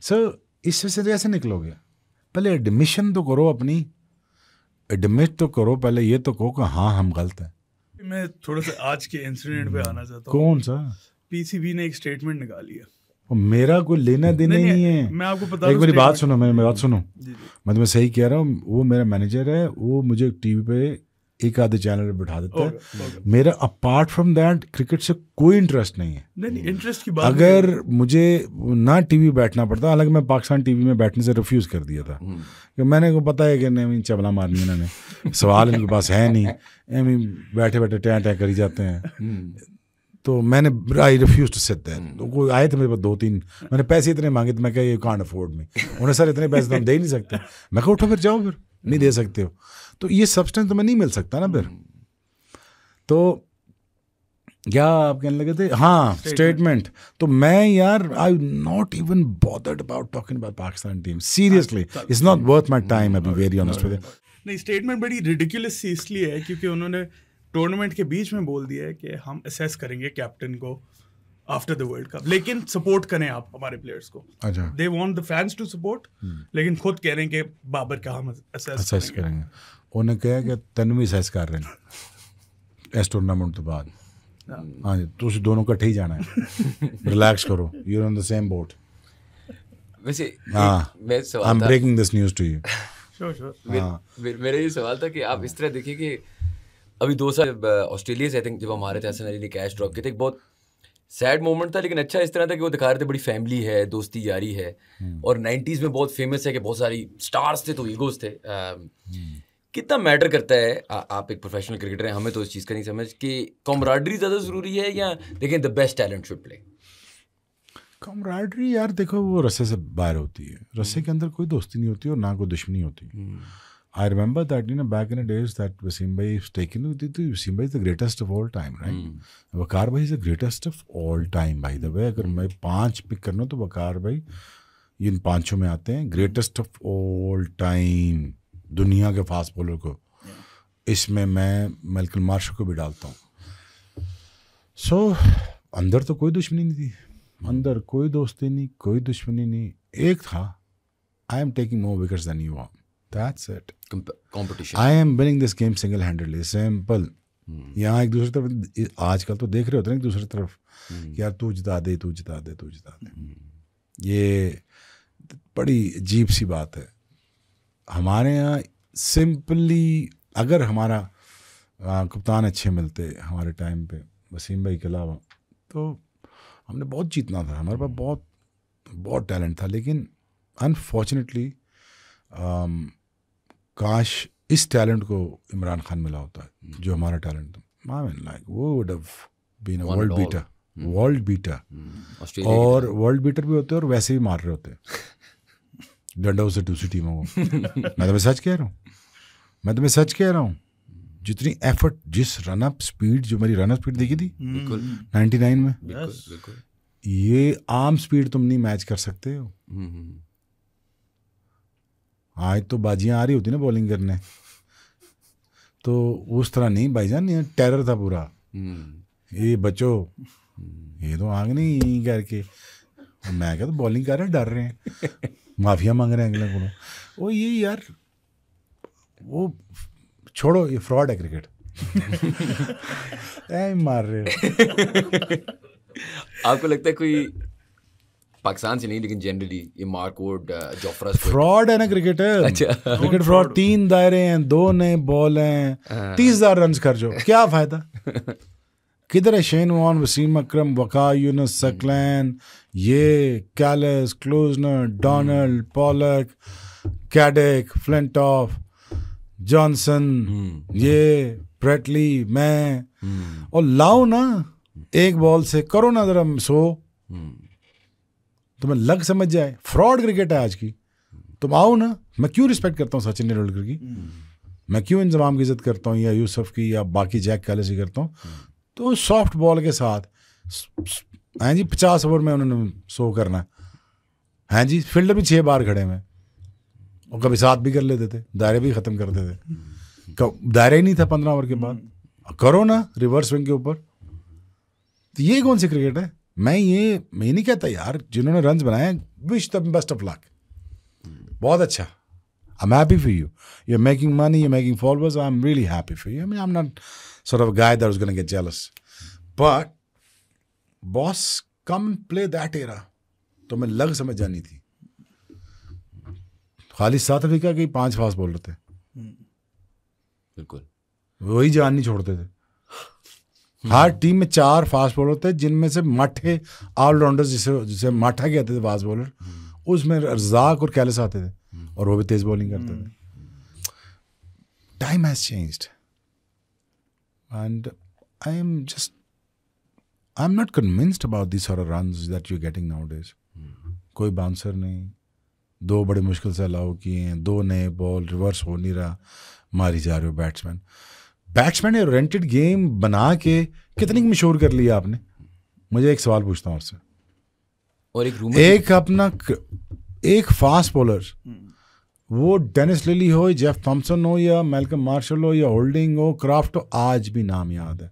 सर इससे से कैसे निकलोगे? पहले एडमिशन तो करो, अपनी एडमिट तो करो पहले. ये तो कहो कि हाँ हम गलत हैं. मैं थोड़ा सा आज के इंसिडेंट पे आना चाहता हूँ. कौन सा? पीसीबी ने एक स्टेटमेंट निकाली है. मेरा कोई लेना देना नहीं है. मैं आपको बता, एक मेरी बात सुनो, मेरी बात सुनो. मैं तुम्हें सही कह रहा हूँ. वो मेरा मैनेजर है, वो मुझे टीवी पे एक आधे चैनल पे बिठा देता है. मेरा अपार्ट फ्रॉम दैट क्रिकेट से कोई इंटरेस्ट नहीं है. नहीं इंटरेस्ट की बात. अगर मुझे ना टीवी बैठना पड़ता, हालांकि मैं पाकिस्तान टीवी में बैठने से रिफ्यूज कर दिया था कि मैंने को पता है कि नहीं चबला मारनी इन्होंने, सवाल इनके पास है नहीं, बैठे बैठे टैं टैं करी जाते हैं. तो मैंने I refuse to sit there. तो कोई आए थे मेरे पास 2-3, मैंने पैसे इतने मांगे तो मैं कहा ये कांट अफोर्ड में. उन्हें सर इतने पैसे तो हम दे ही नहीं सकते. मैं कहा उठो फिर जाओ, फिर नहीं दे सकते हो तो ये सब्सटेंस तुम्हें नहीं मिल सकता ना फिर. तो क्या आप कहने लगे थे? हाँ स्टेटमेंट. तो मैं यार I not even bothered about talking about Pakistan team. Seriously it's not worth my time. I be very honest with you. नहीं स्टेटमेंट बड़ी रिडिकुलस सी इसलिए है क्योंकि उन्होंने टूर्नामेंट के बीच में बोल दिया है कि हम असेस करेंगे कैप्टन को आफ्टर द वर्ल्ड कप, लेकिन सपोर्ट करें आप हमारे प्लेयर्स को. अच्छा, they want the fans to support, लेकिन खुद कह रहे हैं कि बाबर का हम असेस करेंगे. उन्हें कहा कि तन भी असेस कर रहे हैं इस टूर्नामेंट तो बाद. हाँ जी, तुम दोनों इकट्ठे ही जाना है. रिलैक्स करो, you are on the same boat. वैसे हाँ, I am breaking this news to you. Sure. मेरा ये सवाल था कि आप इस तरह देखिए कि अभी 2 साल ऑस्ट्रेलिया से आई थिंक जब हम हमारे थे एसएनएल ने कैश ड्रॉप किए थे, एक बहुत सैड मोमेंट था, लेकिन अच्छा इस तरह था कि वो दिखा रहे थे बड़ी फैमिली है, दोस्ती यारी है. और 90s में बहुत फेमस है कि बहुत सारी स्टार्स थे तो ईगोज थे. कितना मैटर करता है, आप एक प्रोफेशनल क्रिकेटर हैं, हमें तो इस चीज़ का नहीं समझ कि कॉमराडरी ज़्यादा ज़रूरी है या देखें the best talent should play? Camaraderie यार देखो वो रस्से से बाहर होती है. रस्से के अंदर कोई दोस्ती नहीं होती और ना कोई दुश्मनी होती. I remember that back in the days that Wasim bhai is taken. Wasim bhai is the greatest of all time, right? Waqar bhai is the greatest of all time. By the way, अगर मैं 5 pick करना तो वकार भाई इन 5 में आते हैं. Greatest of all time दुनिया के फास्ट बॉलर को. इसमें मैं मैल्कम मार्श को भी डालता हूँ. सो अंदर तो कोई दुश्मनी नहीं थी, अंदर कोई दोस्ती नहीं, कोई दुश्मनी नहीं. एक था, I am taking more wickets than you are. That's it. Competition. I am winning this game single-handedly. Simple. यहाँ एक दूसरी तरफ आजकल तो देख रहे होते हैं एक दूसरी तरफ कि यार तू जिता दे, तू जिता दे, तू जिता दे. ये बड़ी अजीब सी बात है. हमारे यहाँ सिंपली अगर हमारा कप्तान अच्छे मिलते हमारे टाइम पे वसीम भाई के अलावा, तो हमने बहुत जीतना था, हमारे पास बहुत बहुत टैलेंट था। लेकिन अनफॉर्चुनेटली काश इस टैलेंट को इमरान खान मिला होता है जो हमारा टैलेंट था। आई मीन लाइक वो would have been a world beater, world beater. और वर्ल्ड बीटर भी होते हैं और वैसे भी मार रहे होते हैं डंडों से दूसरी टीमों को। मैं तुम्हें सच कह रहा हूँ, मैं तुम्हें सच कह रहा हूँ, जितनी एफर्ट, जिस रनअप स्पीड, जो मेरी रनअप स्पीड देखी थी 99 में, ये आम स्पीड तुम नहीं मैच कर सकते हो। आज तो बाजियां आ रही होती ना बॉलिंग करने, तो उस तरह नहीं भाईजान, ये टेरर था पूरा। ये बच्चों, ये तो आग नहीं करके, और मैं क्या तो बॉलिंग कर रहे हैं, डर रहे हैं, माफिया मांग रहे हैं अगले को। वो ये यार, वो छोड़ो, ये फ्रॉड है क्रिकेट। ऐ मार रहे हो। आपको लगता है कोई पाकिस्तान से नहीं लेकिन जनरली ये मार्क वुड, जोफ्रा फ्रॉड है ना क्रिकेटर? अच्छा, क्रिकेट फ्रॉड। 3 दायरे हैं, 2 नए बॉल हैं, 30,000 रन कर जो, क्या फायदा? किधर है शेन वॉर्न, वसीम अकरम, वका यूनुस, सकलैन, ये Kallis, Klusener, Donald, Pollock, Caddick, Flintoff, Johnson, ये ब्रेटली, मैं, और लाओ ना एक बॉल से, करो ना जरा सो, तुम्हें लग समझ जाए। फ्रॉड क्रिकेट है आज की। तुम आओ ना, मैं क्यों रिस्पेक्ट करता हूँ सचिन तेंदुलकर की, मैं क्यों इंजमाम की इज्जत करता हूँ, या यूसुफ की, या बाकी जैक कैलिस की करता हूँ, तो सॉफ्ट बॉल के साथ हैं जी 50 ओवर में उन्होंने 100 करना है जी। फील्डर भी 6 बार खड़े में, और कभी 7 भी कर लेते थे, दायरे भी ख़त्म कर देते थे, दायरा ही नहीं था 15 ओवर के बाद। करो ना रिवर्स स्विंग के ऊपर। तो ये कौन सी क्रिकेट है? मैं नहीं कहता यार, जिन्होंने रन्स बनाए, wish the best of luck, बहुत अच्छा, I am happy for you, you are making money, you are making followers, I am really happy for you. I mean I am not sort of a guy that was going to get jealous, but boss, come play that era। तो मैं लग समझ जानी थी। खाली south Africa के 5 fast bowler थे, बिल्कुल वही जान नहीं छोड़ते थे। हर टीम में 4 फास्ट बॉलर थे, जिनमें से माठे ऑलराउंडर्स, जिसे माठा कहते थे फास्ट बॉलर, उसमें रज़ाक और कैलिस आते थे, और वो भी तेज बॉलिंग करते थे। Time has changed and I'm not convinced about these sort of runs that you're getting nowadays। कोई बाउंसर नहीं, 2 बड़े मुश्किल से अलाउ किए हैं, 2 नए बॉल, रिवर्स हो नहीं रहा, मारी जा रहे हो बैट्समैन ने रेंटेड गेम बना के कितनी मशहूर कर लिया आपने। मुझे एक सवाल पूछता हूँ आपसे, और एक फास्ट बॉलर, वो डेनिस लिली हो, जेफ थॉम्सन हो, या मैल्कम मार्शल हो, या होल्डिंग हो, क्राफ्ट हो, आज भी नाम याद है।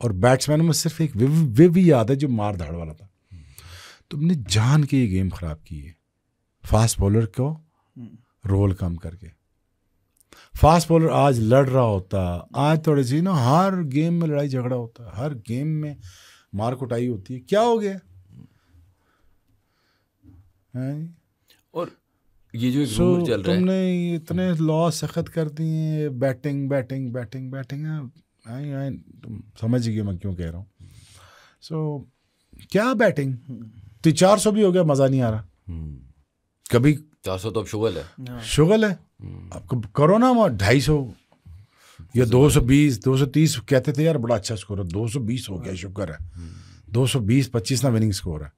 और बैट्समैन में सिर्फ एक विव ही याद है जो मार धाड़ वाला था। तुमने जान के ये गेम खराब की है, फास्ट बॉलर को रोल कम करके। फास्ट बॉलर आज लड़ रहा होता, आज थोड़ी सी ना, हर गेम में लड़ाई झगड़ा होता है, हर गेम में मार कुटाई होती है, क्या हो गया? और ये जो रूमर चल रहा है, तुमने इतने लॉ सख्त कर दिए, बैटिंग बैटिंग बैटिंग बैटिंग, तुम समझ गए मैं क्यों कह रहा हूँ। सो क्या बैटिंग, तो 400 भी हो गया, मज़ा नहीं आ रहा। कभी 400 तो अब शुगल है, शुगल है। अब करो ना 250 या 220 230 कहते थे यार, बड़ा अच्छा स्कोर है, 220 हो गया, शुक्र है। 220-25 ना विनिंग स्कोर है,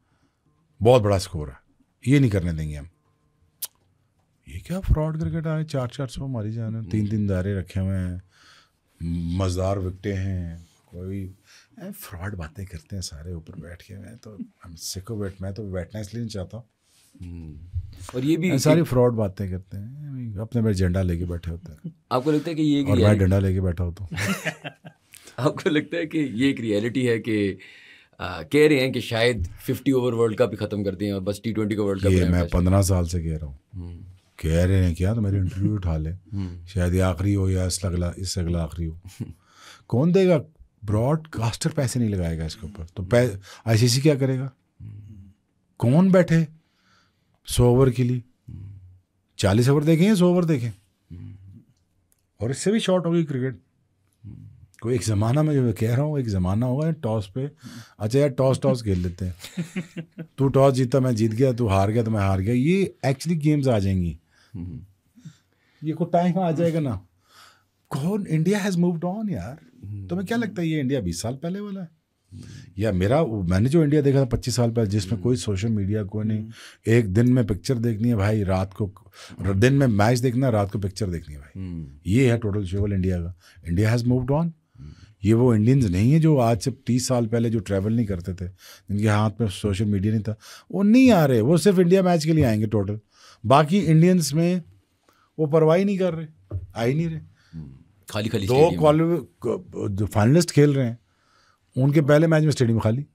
बहुत बड़ा स्कोर है, ये नहीं करने देंगे हम। ये क्या फ्रॉड क्रिकेट आए, 400 मारी जाने, 3 दायरे रखे हुए हैं, मज़ेदार विकटें हैं, कोई फ्रॉड बातें करते हैं सारे ऊपर बैठ के। मैं तो मैं तो बैठना इसलिए नहीं चाहता। और ये भी सारी फ्रॉड बातें करते हैं, अपने में झंडा लेके बैठे होते हैं। आपको लगता है कि ये और मैं डंडा लेके बैठा होता हूँ। आपको लगता है कि ये एक रियलिटी है कि कह रहे हैं कि शायद 50 ओवर वर्ल्ड कप ही खत्म कर दिए और बस T20 का वर्ल्ड कप? ये मैं 15 साल से कह रहा हूँ, कह रहे हैं क्या, तो मेरी इंटरव्यू उठा ले, शायद ये आखिरी हो या इससे अगला आखिरी हो। कौन देगा? ब्रॉडकास्टर पैसे नहीं लगाएगा इसके ऊपर, तो ICC क्या करेगा? कौन बैठे 100 ओवर के लिए? 40 ओवर देखें या 100 ओवर देखें? और इससे भी शॉर्ट होगी क्रिकेट। कोई एक ज़माना में जो कह रहा हूँ, एक ज़माना होगा टॉस पे, अच्छा यार टॉस खेल लेते हैं, तू टॉस जीता मैं जीत गया, तू हार गया तो मैं हार गया, ये एक्चुअली गेम्स आ जाएंगी, ये कोई टाइम आ जाएगा ना। कौन, इंडिया हैज़ मूव्ड ऑन यार। तुम्हें क्या लगता है ये इंडिया 20 साल पहले वाला है? या मैंने जो इंडिया देखा था 25 साल पहले, जिसमें कोई सोशल मीडिया कोई नहीं, एक दिन में पिक्चर देखनी है भाई, रात को दिन में मैच देखना, रात को पिक्चर देखनी है भाई, ये है टोटल शेवल इंडिया का। India has moved on. ये वो इंडियंस नहीं है जो आज से 30 साल पहले जो ट्रैवल नहीं करते थे, जिनके हाथ में सोशल मीडिया नहीं था, वो नहीं आ रहे, वो सिर्फ इंडिया मैच के लिए आएंगे टोटल। बाकी इंडियंस में वो परवाही नहीं कर रहे, आ ही नहीं रहे। खाली 2 फाइनलिस्ट खेल रहे हैं, उनके पहले मैच में स्टेडियम खाली।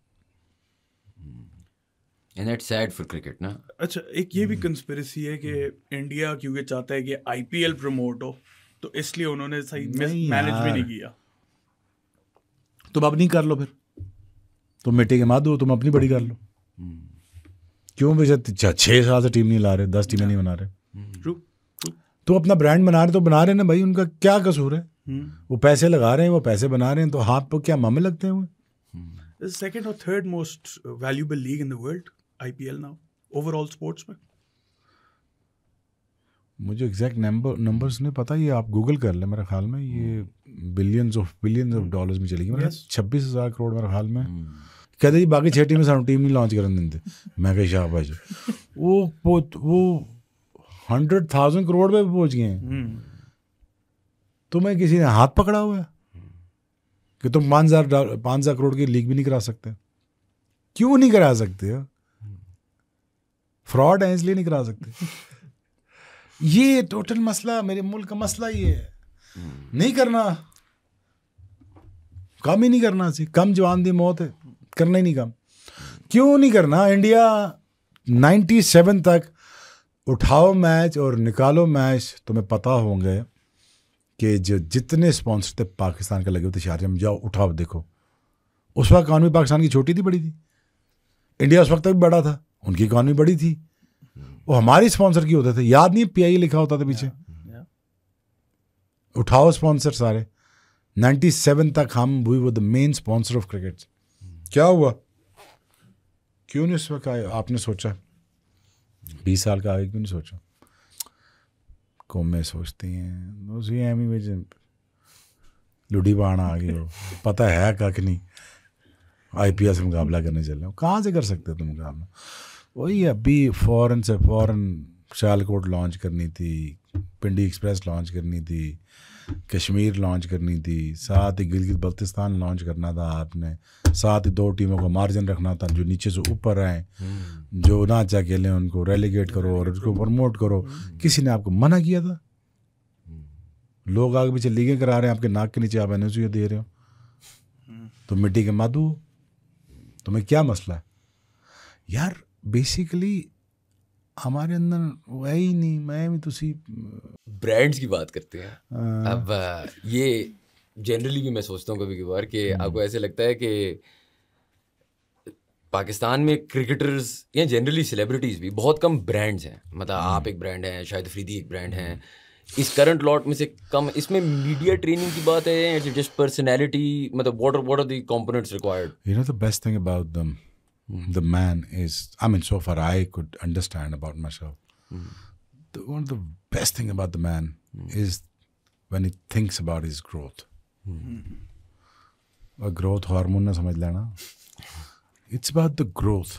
And that's sad for cricket ना। अच्छा, एक ये भी कंस्पिरेसी है कि इंडिया क्योंकि चाहता है कि आईपीएल प्रमोट हो, तो इसलिए उन्होंने सही मैनेज भी नहीं किया। तुम अपनी कर लो, फिर तुम मिट्टी के मादो, तुम अपनी बड़ी कर लो। क्यों भैया 6 साल से टीम नहीं ला रहे, 10 टीमें नहीं बना रहे? तो अपना ब्रांड बना रहे तो बना रहे ना भाई, उनका क्या कसूर है? वो पैसे लगा रहे हैं, वो पैसे बना रहे हैं, तो हाथ पर क्या मामे लगते हैं वो? सेकंड और third most valuable league in the world IPL now, overall sports में। मुझे एग्जैक्ट नंबर्स नहीं पता, ये आप गूगल कर ले, मेरे ख्याल में ये बिलियंस ऑफ डॉलर्स में चलेगी, मेरा 26,000 करोड़ मेरे ख्याल में। कहते जी बाकी 6 टीमें सानू टीम नहीं लॉन्च करने देते, मैं कही शाबाश। वो 100,000 करोड़ पे पहुंच गए हैं। तुम्हें किसी ने हाथ पकड़ा हुआ है कि तुम 5,000 करोड़ की लीग भी नहीं करा सकते? क्यों नहीं करा सकते? फ्रॉड है इसलिए नहीं करा सकते। ये टोटल मसला, मेरे मुल्क का मसला ये है, नहीं करना, कम ही नहीं करना सी, कम जवान दी मौत है, करना ही नहीं कम। क्यों नहीं करना? इंडिया 97 तक उठाओ मैच और निकालो मैच, तुम्हें पता होंगे कि जो जितने स्पॉन्सर थे पाकिस्तान के लगे हुए थे शार्जा में, जाओ उठाओ देखो। उस वक्त इकॉनमी पाकिस्तान की छोटी थी बड़ी थी? इंडिया उस वक्त तक भी बड़ा था, उनकी इकॉनमी बड़ी थी, वो हमारी स्पॉन्सर की होते थे, याद नहीं पीआई लिखा होता था पीछे। उठाओ स्पॉन्सर सारे, 97 तक हम we were the main sponsor of cricket. क्या हुआ? क्यों नहीं उस वक्त आपने सोचा? 20 साल का आगे क्यों नहीं सोचा? कौमें सोचती हैं उसी एमी में लुडी बाणा आ गई हो, पता है कख नहीं, आईपीएल से मुकाबला करने चल रहे हो, कहाँ से कर सकते हो तुम मुकाबला? वही अभी फॉरेन सियालकोट लॉन्च करनी थी, पिंडी एक्सप्रेस लॉन्च करनी थी, कश्मीर लॉन्च करनी थी, साथ ही गिलगित बल्तिस्तान लॉन्च करना था आपने, साथ ही 2 टीमों को मार्जिन रखना था जो नीचे से ऊपर आए, जो ना चाह खेलें उनको रेलीगेट करो और उसको प्रमोट करो। किसी ने आपको मना किया था? लोग आगे पीछे लीगें करा रहे हैं आपके नाक के नीचे, आप एनर्जी दे रहे हो, तो मिट्टी के मादू, तुम्हें क्या मसला है यार? बेसिकली हमारे अंदर वही नहीं, मैं भी तुसी ब्रांड्स की बात करते हैं। अब ये जनरली भी मैं सोचता हूँ कभी कभार कि आपको ऐसे लगता है कि पाकिस्तान में क्रिकेटर्स या जनरली सेलिब्रिटीज़ भी बहुत कम ब्रांड्स हैं, मतलब आप एक ब्रांड हैं, शाहिद अफरीदी एक ब्रांड हैं, इस करंट लॉट में से कम। इसमें मीडिया ट्रेनिंग की बात है, जस्ट पर्सनैलिटी, मतलब what are the components required? You know the best thing about them, the man is, I mean, so far I could understand about myself. One of the best thing about the man is when he thinks about his growth. और growth hormone ना समझ लेना. It's about the growth.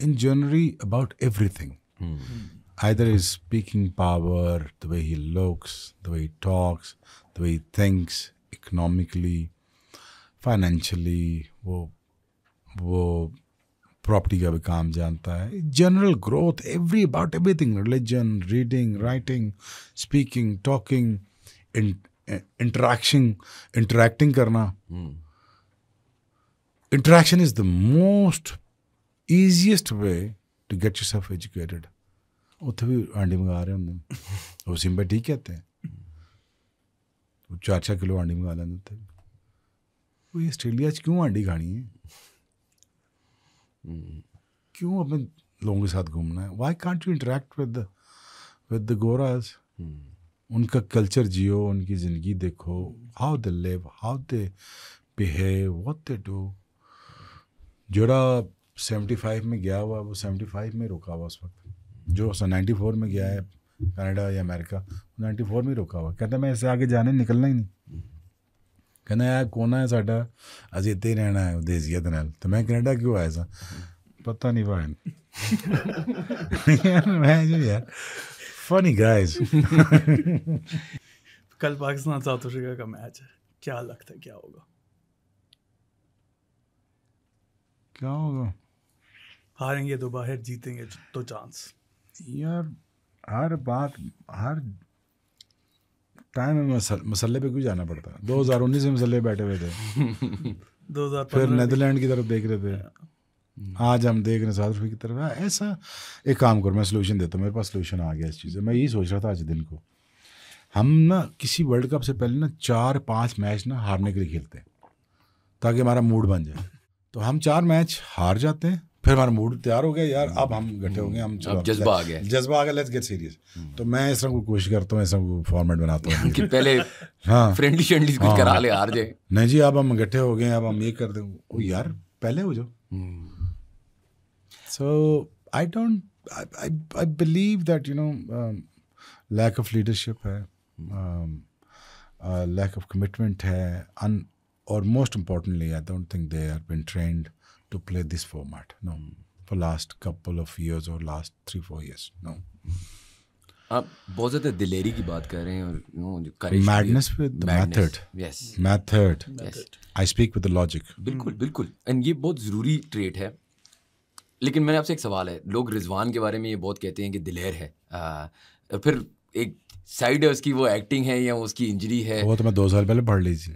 In generally about everything. Either his speaking power, the way he looks, the way he talks, the way he thinks, economically, financially, वो property का भी काम जानता है, general growth, about everything, religion, reading, writing, speaking, talking, interacting करना. Interaction is the most easiest way to get yourself educated. उत्थे भी आंडी मंगा रहे होंगे, वो सिंबा ठीक कहते हैं, वो 4-4 किलो आंडी मंगा लेंगे उत्थे. वो ऑस्ट्रेलिया क्यों आंडी खानी है? क्यों अपने लोगों के साथ घूमना है? Why can't you interact with the Goraj? उनका कल्चर जियो, उनकी ज़िंदगी देखो, how they live, how they behave, what they do. जोड़ा 75 में गया हुआ, वो 75 में रुका हुआ उस वक्त। जो 94 में गया है कनाडा या अमेरिका, 94 में रुका हुआ, कहता मैं इससे आगे जाने निकलना ही नहीं। कहना यार कोना है साडा, अजे इतने ही रहना है देसियत नाल, तो मैं कनाडा क्यों आया सा, पता नहीं वाइन। मैं जो यार फनी गाइस। कल पाकिस्तान साउथ अफ्रीका का मैच है, क्या लगता है क्या होगा? क्या होगा? हारेंगे तो बाहर, जीतेंगे तो चांस। यार हर बात, हर टाइम में मसले पे क्यों जाना पड़ता है? 2019 में मसले बैठे हुए थे, 2015 फिर नीदरलैंड की तरफ देख रहे थे, आज हम देख रहे हैं साउथ अफ्रीका की तरफ। ऐसा एक काम करो, मैं सोल्यूशन देता हूँ, मेरे पास सोल्यूशन आ गया इस चीज़ से। मैं यही सोच रहा था आज दिन को, हम ना किसी वर्ल्ड कप से पहले ना 4-5 मैच ना हारने के लिए खेलते हैं, ताकि हमारा मूड बन जाए। तो हम 4 मैच हार जाते हैं, फिर हमारा मूड तैयार हो गया यार, अब हम गट्ठे हो गए, हम चलो जज्बा आ गया, जज्बा आ गया, लेट्स गेट सीरियस। तो मैं इस तरह को कोशिश करता हूँ, ऐसा फॉर्मेट बनाता हूँ कि पहले हाँ फ्रेंडली शेंडली कुछ करा ले, हार जाए। नहीं जी, अब हम गट्ठे हो गए, अब हम ये कर दें। ओ यार पहले हो जाओ। So I believe that lack of leadership है, lack of commitment है, or most importantly I don't think they have been trained to play this format, no, for last couple of years or last 3-4 years, no. आप बहुत ज़्यादा दिलेरी की बात कर रहे हैं, और जो courage, madness with the method, yes, method, I speak with the logic. बिल्कुल बिल्कुल, एंड ये बहुत ज़रूरी ट्रेट है। लेकिन मैंने आपसे एक सवाल है, लोग रिजवान के बारे में ये बहुत कहते हैं कि दिलेर है, फिर एक साइड है उसकी, वो एक्टिंग है या उसकी इंजरी है? वो तो मैं 2 साल पहले पढ़ ली थी।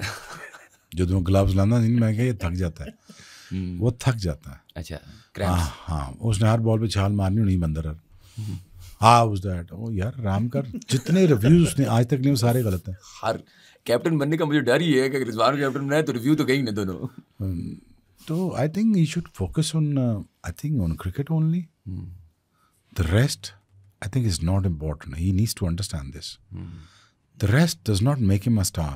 जो तुम ग्लव्स लाना नहीं, मैं क्या ये थक जाता है, वो थक जाता है। अच्छा, हाँ, उसने हर बॉल पे छाल मारनी नहीं बंदर। हाँ उस दैट, ओ यार राम कर, जितने रिव्यूज उसने आज तक नहीं, वो सारे गलत हैं। हर कैप्टन बनने का मुझे डर ही है कि रिजवान कैप्टन बनाए तो रिव्यू तो कहीं ना दोनों। तो I think he should focus on, I think on cricket only. The rest I think is not important. He needs to understand this. The rest does not make him a star.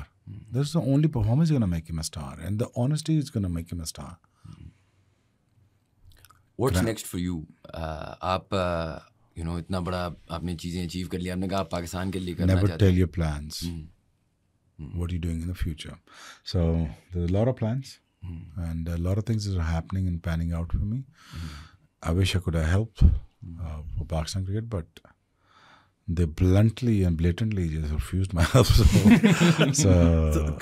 That's the only performance going to make him a star, and the honesty is going to make him a star. What's next for you? आप इतना बड़ा आपने चीज़ें achieve कर लिया, आपने कहा आप पाकिस्तान के लिए करना चाहते हैं। Never tell your plans. What are you doing in the future? So there's a lot of plans, and a lot of things are happening and panning out for me. I wish I could have helped for Pakistan cricket, but they bluntly and blatantly just refused my help. So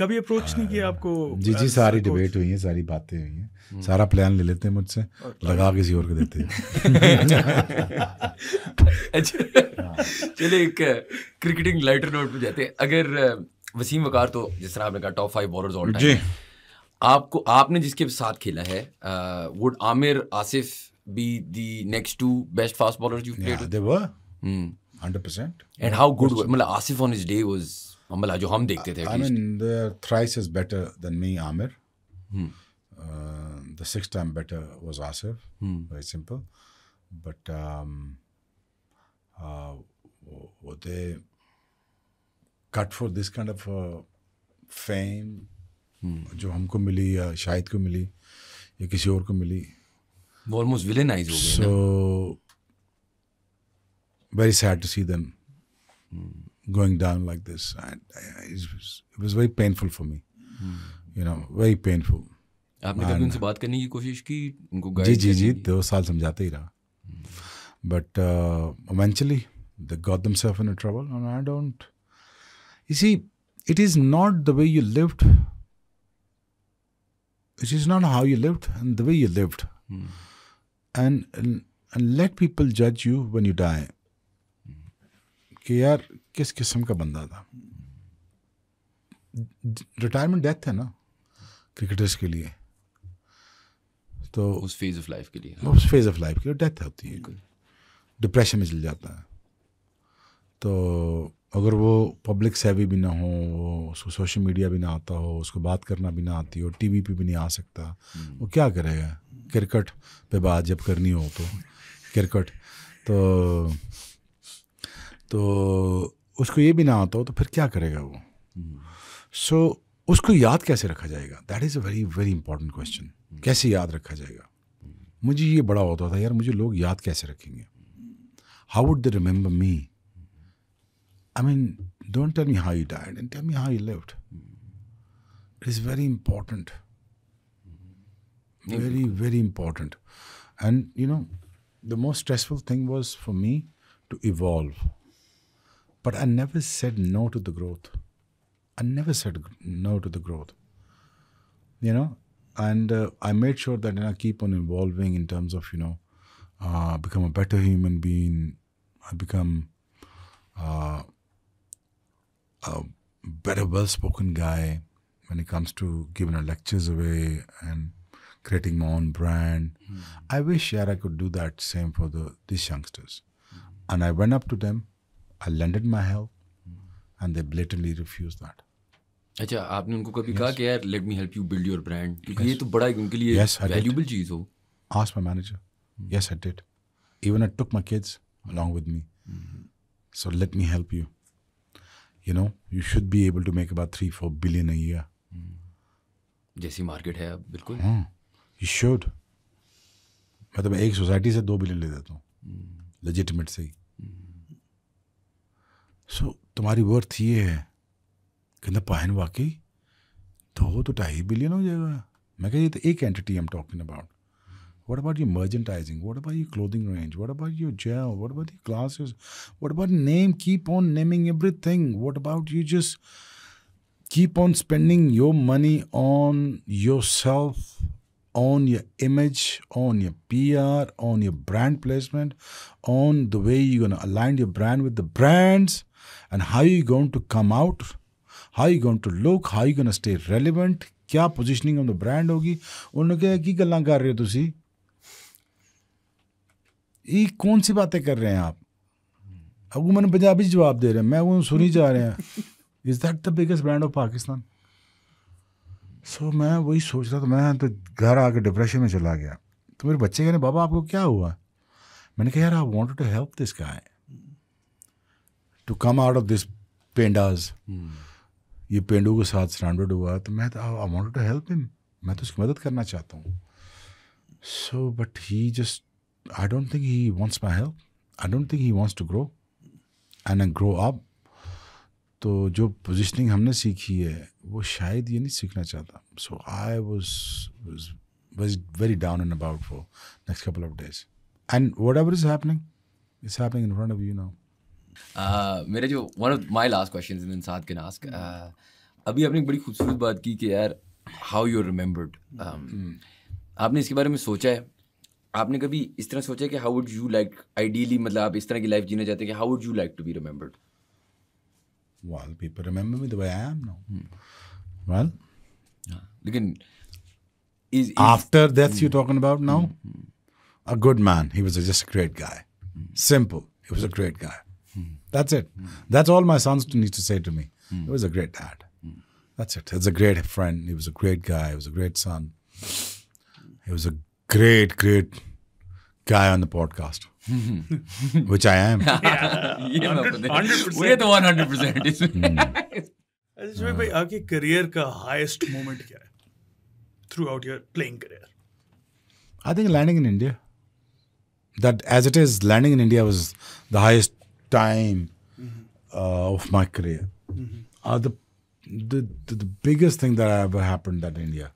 कभी approach नहीं किया आपको? जी सारी debate हुई है, सारी बातें हुई हैं, सारा प्लान ले लेते हैं मुझसे, लगा किसी और को देते हैं। अच्छा चलिए, एक क्रिकेटिंग लाइटर नोट पे जाते हैं। अगर वसीम वकार, तो जिस तरह आपने कहा टॉप 5 बॉलर्स ऑल टाइम, आपने जिसके साथ खेला है, would Aamir, Asif be the next 2 best fast bowlers you played with? They were 100%. And how good were, मतलब Asif on his day was, मतलब जो हम देखते थे, I mean they're thrice as better than me, Amir. The 6th time better was Asif. Very simple. But were they cut for this kind of fame जो हमको मिली या शाहिद को मिली या किसी और को मिली? वो almost villainized हो गए। So very sad to see them going down like this, and it was very painful for me. Very painful. आपने कभी उनसे बात करने की कोशिश की, उनको गाइड? जी 2 साल समझाते ही रहा, but eventually they got themselves in a trouble, and I don't. You see, it is not the way you lived. It is not how you lived, and the way you lived. And let people judge you when you die. कि यार किस किस्म का बंदा था। Retirement death है ना cricketers के लिए, तो उस फेज ऑफ लाइफ के लिए, उस फेज ऑफ लाइफ के लिए डेथ होती है, डिप्रेशन में चल जाता है। तो अगर वो पब्लिक सेवी भी ना हो, उसको सोशल मीडिया भी ना आता हो, उसको बात करना भी ना आती हो, टीवी पे भी नहीं आ सकता, वो क्या करेगा? क्रिकेट पे बात जब करनी हो तो क्रिकेट, तो उसको ये भी ना आता हो तो फिर क्या करेगा वो? सो उसको याद कैसे रखा जाएगा? That is a very very important question. कैसे याद रखा जाएगा? मुझे ये बड़ा होता था यार, मुझे लोग याद कैसे रखेंगे? How would they remember me? I mean, don't tell me how you died and tell me how you lived. It is very important, very very important. And you know, the most stressful thing was for me to evolve, but I never said no to the growth. I never said no to the growth, you know. And I made sure that I keep on evolving in terms of, you know, become a better human being. I become a better well-spoken guy when it comes to giving our lectures away and creating my own brand. I wish I could do that same for these youngsters. And I went up to them, I lended my help, and they blatantly refused that. अच्छा, आपने उनको कभी कहा कि यार let me help you build your brand, क्योंकि ये तो बड़ा उनके लिए वैल्यूबल चीज़ हो? Asked my manager. Yes, I did. Even I took my kids along with me. So let me help you. You know, you should be able to make about 3-4 billion a year. जैसी market है अब, बिल्कुल. You should. मतलब मैं एक society से 2 billion ले देता हूँ, लेजिटिमेट से ही. सो तुम्हारी वर्थ ये है, कहना पायन वाकई 2-2.5 बिलियन हो जाएगा. मैं कह, ये तो एक entity I am talking about. What about your merchandising? What about your clothing range? What about your gel? What about your classes? What about name? Keep on naming everything. What about you just keep on spending your money on yourself, on your image, on your PR, on your brand placement, on the way you're going to align your brand with the brands, and how you're going to come out, how you're going to look, how you're going to stay relevant, क्या positioning on the brand होगी. उन्होंने कहा की गल्लां कर रहे हो तुसी, ये कौन सी बातें कर रहे हैं आप? अब मैंने पंजाबी जवाब दे रहे हैं, मैं वो सुनी जा रहे हैं. Is that the biggest brand of Pakistan? So मैं वही सोच रहा था. मैं तो घर आके डिप्रेशन में चला गया. तो मेरे बच्चे कहने, बाबा आपको क्या हुआ? मैंने कहा, यार I wanted to help this guy to come out of this पेंडाज. ये पेंडू के साथ सराउंडेड हुआ, तो मैं I wanted to help him. मैं तो उसकी मदद करना चाहता हूँ. So but he just, I don't think he wants my help. I don't think he wants to grow and grow up. तो जो पोजिशनिंग हमने सीखी है वो शायद ये नहीं सीखना चाहता. सो आई was very down and about for next couple of days. And whatever is happening, it's happening in front of you now. मेरे जो one of my last questions and then Saad can ask. अभी आपने एक बड़ी खूबसूरत बात की कि यार how you're remembered. आपने इसके बारे में सोचा है? आपने कभी इस तरह सोचा है कि how would you like ideally, मतलब आप इस तरह की लाइफ जीना चाहते हैं कि how would you like to be remembered? Well, people remember me the way I am now. Well, लेकिन after death you're talking about now? A good man. He was just a great guy. Simple. He was a great guy. That's it. That's all my sons need to say to me. He was a great dad. That's it. He's a great friend. He was a great guy. He was a great son. He was a great, great guy on the podcast. Which I am. 100%. वो तो 100% अच्छा भाई, आपके career का highest moment क्या है through out your playing career? I think landing in India. That as it is, landing in India was the highest time of my career. The biggest thing that ever happened at India.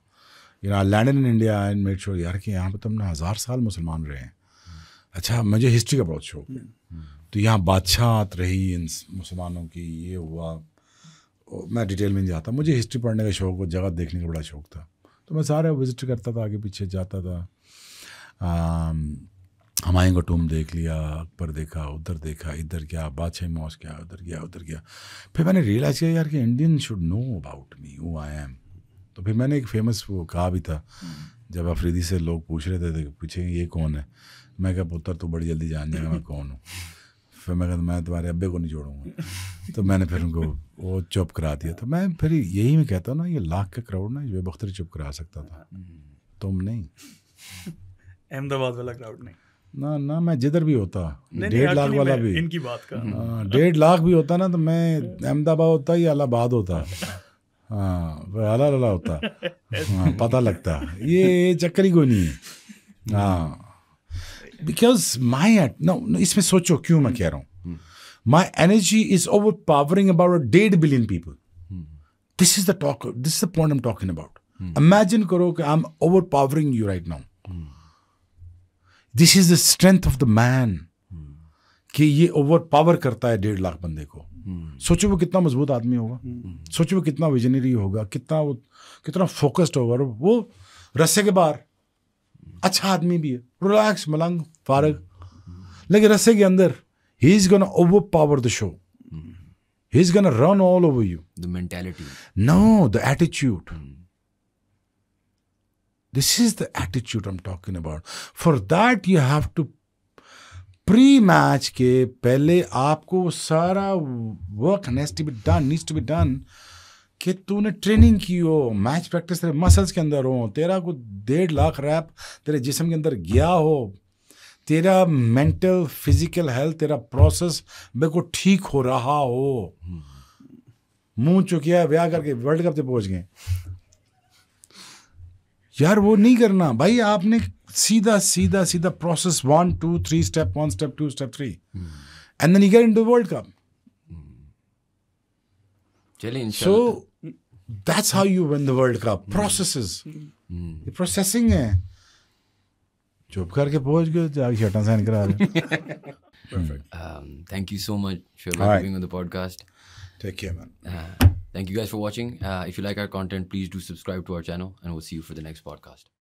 You know, I landed in India and made sure यार कि यहाँ पे तो हमने 1000 साल मुसलमान रहे हैं. अच्छा, मुझे हिस्ट्री का बहुत शौक है. तो यहाँ बादशाहत रही इन मुसलमानों की, ये हुआ. मैं डिटेल में नहीं जाता. मुझे हिस्ट्री पढ़ने का शौक, जगह देखने का बड़ा शौक था. तो मैं सारे विजिट करता था, आगे पीछे जाता था. हुमायूं का टूम देख लिया, अकबर देखा, उधर देखा, इधर गया, बादशाही मॉस्क गया, उधर गया, उधर गया. फिर मैंने रियलाइज़ किया यार कि Indian should know about me, who I am. तो फिर मैंने एक फेमस वो कहा भी था, जब अफरीदी से लोग पूछ रहे थे पूछे ये कौन है, मैं कहा पुत्र तू बड़ी जल्दी जान जाएगा मैं कौन हूँ. फिर मैं कहता मैं तुम्हारे अब्बे को नहीं जोड़ूंगा. तो मैंने फिर उनको वो चुप करा दिया. तो मैं फिर यही मैं कहता हूँ ना, ये लाख का क्राउड ना बेबख्तरी चुप करा सकता था, तुम नहीं. अहमदाबाद वाला क्राउड नहीं. ना मैं जिधर भी होता, नहीं, 1.5 लाख actually वाला मैं भी, इनकी बात कर रहा हूँ। 1.5 लाख भी होता ना तो मैं अहमदाबाद होता या इलाहाबाद होता। हाँ अला होता। हाँ पता लगता, ये चक्कर ही कोई नहीं है। हाँ बिकॉज माई नो, इसमें सोचो क्यों मैं कह रहा हूँ, my energy is over powering about 1.5 billion people. This is the talk, this is the point I am talking about. Imagine करो कि I M over powering you right now. This is the strength of the man कि ये over power करता है 1.5 लाख बंदे को। सोचो वो कितना मजबूत आदमी होगा, सोचो वो कितना विजनरी होगा, कितना फोकस्ड होगा। और वो रस्से के बाहर अच्छा आदमी भी है, रिलैक्स, मलंग, फारग, लेकिन रस्से के अंदर he is gonna over power the show, he is gonna run all over you. The mentality. No, the attitude. This is the attitude I'm talking about. For that you have to pre-match के पहले आपको सारा work needs to be done कि तूने training की हो, match practice तेरे muscles के अंदर हो, तेरा को 1.5 लाख रैप तेरे जिस्म के अंदर गया हो, तेरा मेंटल फिजिकल हेल्थ, तेरा प्रोसेस बिल्कुल ठीक हो रहा हो। मुंह चुकिया ब्याह करके वर्ल्ड कप तक पहुंच गए यार, वो नहीं करना भाई। आपने सीधा process 1 2 3 step 1 step 2 step 3 and then you get into world cup. चलिए इंशाल्लाह। So that's how you win the world cup. Processes, ये प्रोसेसिंग है। चुप करके पहुंच गए, जाके शर्टां साइन करा रहे। Thank you so much for All right. being on the podcast. Take care, man. Thank you guys for watching. If you like our content, please do subscribe to our channel, and we'll see you for the next podcast.